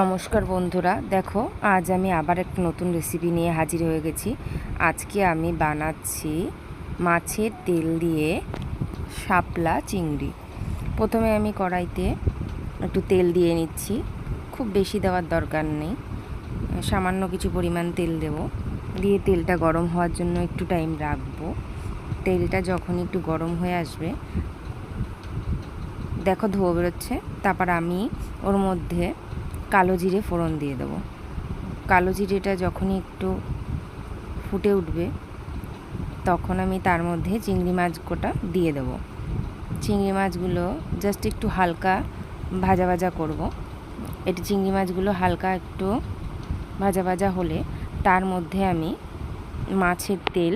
নমস্কার বন্ধুরা, দেখো আজ আমি আবার একটা নতুন রেসিপি নিয়ে হাজির হয়ে গেছি। আজকে আমি বানাচ্ছি মাছের তেল দিয়ে শাপলা চিংড়ি। প্রথমে আমি কড়াইতে একটু তেল দিয়ে নিচ্ছি, খুব বেশি দেওয়ার দরকার নেই, সামান্য কিছু পরিমাণ তেল দেব। দিয়ে তেলটা গরম হওয়ার জন্য একটু টাইম রাখবো। তেলটা যখন একটু গরম হয়ে আসবে, দেখো ধোয়া বেরোচ্ছে, তারপর আমি ওর মধ্যে কালো জিরে ফোড়ন দিয়ে দেবো। কালো জিরেটা যখনই একটু ফুটে উঠবে, তখন আমি তার মধ্যে চিংড়ি মাছ গোটা দিয়ে দেবো। চিংড়ি মাছগুলো জাস্ট একটু হালকা ভাজা ভাজা করব। এটি চিংড়ি মাছগুলো হালকা একটু ভাজা ভাজা হলে তার মধ্যে আমি মাছের তেল,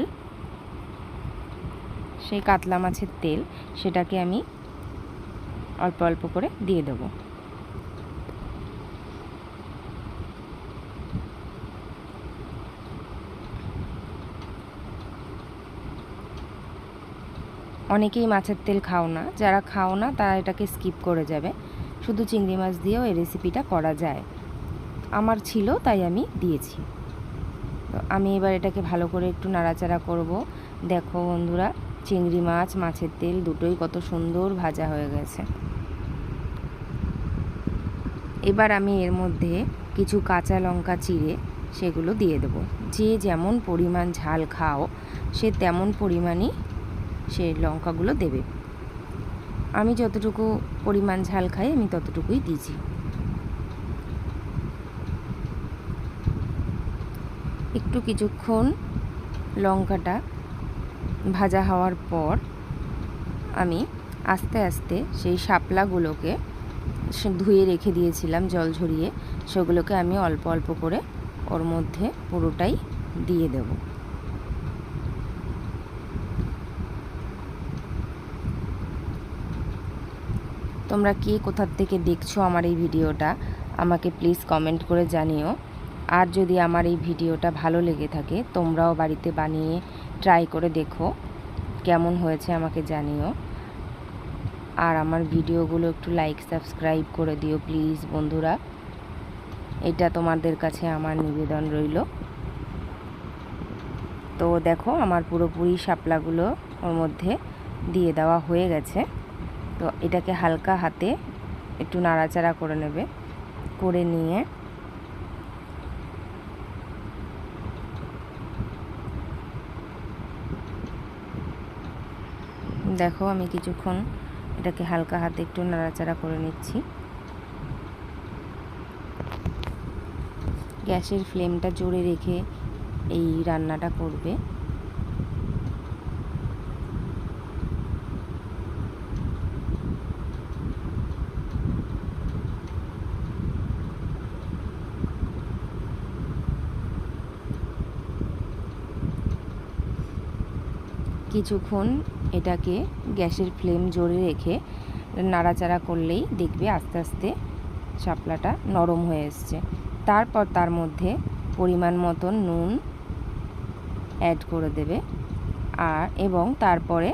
সেই কাতলা মাছের তেল, সেটাকে আমি অল্প অল্প করে দিয়ে দেবো। অনেকেই মাছের তেল খাও না, যারা খাও না তারা এটাকে স্কিপ করে যাবে। শুধু চিংড়ি মাছ দিয়েও এই রেসিপিটা করা যায়। আমার ছিল তাই আমি দিয়েছি। তো আমি এবার এটাকে ভালো করে একটু নাড়াচাড়া করব। দেখো বন্ধুরা, চিংড়ি মাছ, মাছের তেল দুটোই কত সুন্দর ভাজা হয়ে গেছে। এবার আমি এর মধ্যে কিছু কাঁচা লঙ্কা চিড়ে সেগুলো দিয়ে দেবো। যে যেমন পরিমাণ ঝাল খাও সে তেমন পরিমাণই সে লঙ্কাগুলো দেবে। আমি যতটুকু পরিমাণ ঝাল খাই আমি ততটুকুই দিয়েছি। একটু কিছুক্ষণ লঙ্কাটা ভাজা হওয়ার পর আমি আস্তে আস্তে সেই শাপলাগুলোকে ধুয়ে রেখে দিয়েছিলাম জল ঝরিয়ে, সেগুলোকে আমি অল্প অল্প করে ওর মধ্যে পুরোটাই দিয়ে দেব। তোমরা কে কোথার থেকে দেখছো আমার এই ভিডিওটা আমাকে প্লিজ কমেন্ট করে জানিও। আর যদি আমার এই ভিডিওটা ভালো লেগে থাকে, তোমরাও বাড়িতে বানিয়ে ট্রাই করে দেখো কেমন হয়েছে আমাকে জানিও। আর আমার ভিডিওগুলো একটু লাইক সাবস্ক্রাইব করে দিও প্লিজ বন্ধুরা, এটা তোমাদের কাছে আমার নিবেদন রইল। তো দেখো আমার পুরোপুরি শাপলাগুলো ওর মধ্যে দিয়ে দেওয়া হয়ে গেছে। তো এটাকে হালকা হাতে একটু নাড়াচাড়া করে নেবে। করে নিয়ে দেখো আমি কিছুক্ষণ এটাকে হালকা হাতে একটু নাড়াচাড়া করে নিচ্ছি। গ্যাসের ফ্লেমটা জোরে রেখে এই রান্নাটা করবে। কিছুক্ষণ এটাকে গ্যাসের ফ্লেম জোরে রেখে নাড়াচাড়া করলেই দেখবে আস্তে আস্তে শাপলাটা নরম হয়ে এসছে। তারপর তার মধ্যে পরিমাণ মতন নুন অ্যাড করে দেবে। এবং তারপরে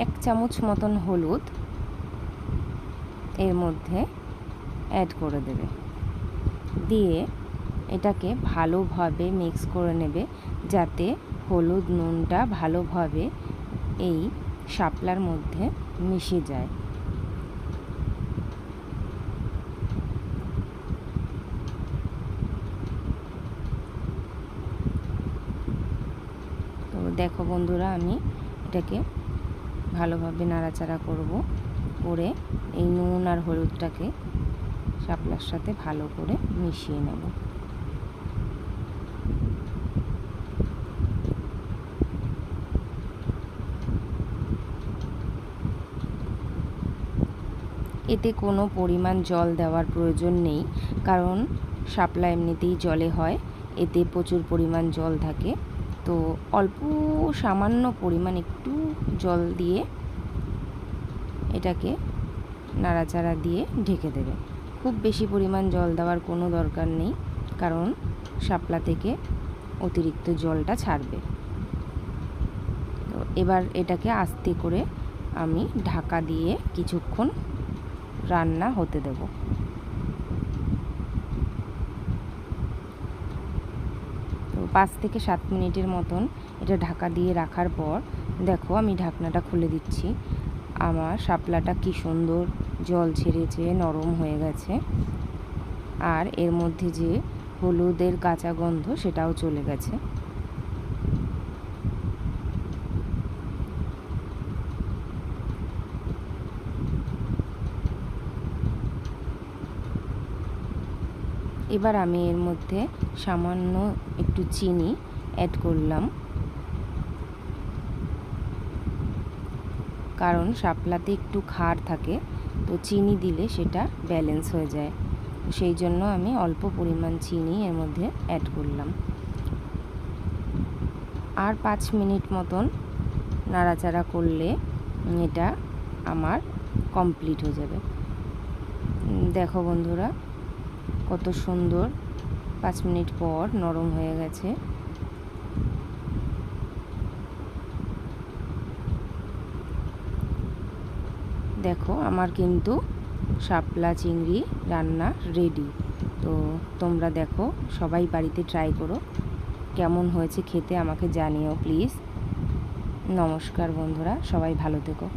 1 চামচ মতন হলুদ এর মধ্যে অ্যাড করে দেবে। দিয়ে এটাকে ভালোভাবে মিক্স করে নেবে, যাতে হলুদ নুনটা ভালোভাবে এই শাপলার মধ্যে মিশে যায়। তো দেখো বন্ধুরা, আমি এটাকে ভালোভাবে নাড়াচাড়া করে এই নুন আর হলুদটাকে শাপলার সাথে ভালো করে মিশিয়ে নেব। এতে কোনো পরিমাণ জল দেওয়ার প্রয়োজন নেই, কারণ শাপলা এমনিতেই জলে হয়, এতে প্রচুর পরিমাণ জল থাকে। তো অল্প সামান্য পরিমাণ একটু জল দিয়ে এটাকে নাড়াচাড়া দিয়ে ঢেকে দেবে। খুব বেশি পরিমাণ জল দেওয়ার কোনো দরকার নেই, কারণ শাপলা থেকে অতিরিক্ত জলটা ছাড়বে। তো এবার এটাকে আস্তে করে আমি ঢাকা দিয়ে কিছুক্ষণ রান্না হতে দেব। তো 5 থেকে 7 মিনিটের মতন এটা ঢাকা দিয়ে রাখার পর দেখো আমি ঢাকনাটা খুলে দিচ্ছি। আমার শাপলাটা কি সুন্দর জল ছেড়েছে, নরম হয়ে গেছে, আর এর মধ্যে যে হলুদের কাঁচা গন্ধ সেটাও চলে গেছে। এবার আমি এর মধ্যে সামান্য একটু চিনি অ্যাড করলাম, কারণ শাপলাতে একটু খাড় থাকে, তো চিনি দিলে সেটা ব্যালেন্স হয়ে যায়। সেই জন্য আমি অল্প পরিমাণ চিনি এর মধ্যে অ্যাড করলাম। আর 5 মিনিট মতন নাড়াচাড়া করলে এটা আমার কমপ্লিট হয়ে যাবে। দেখো বন্ধুরা কত সুন্দর 5 মিনিট পর নরম হয়ে গেছে। দেখো আমার কিন্তু শাপলা চিংড়ি রান্না রেডি। তো তোমরা দেখো, সবাই বাড়িতে ট্রাই করো, কেমন হয়েছে খেতে আমাকে জানিও প্লিজ। নমস্কার বন্ধুরা, সবাই ভালো থেকো।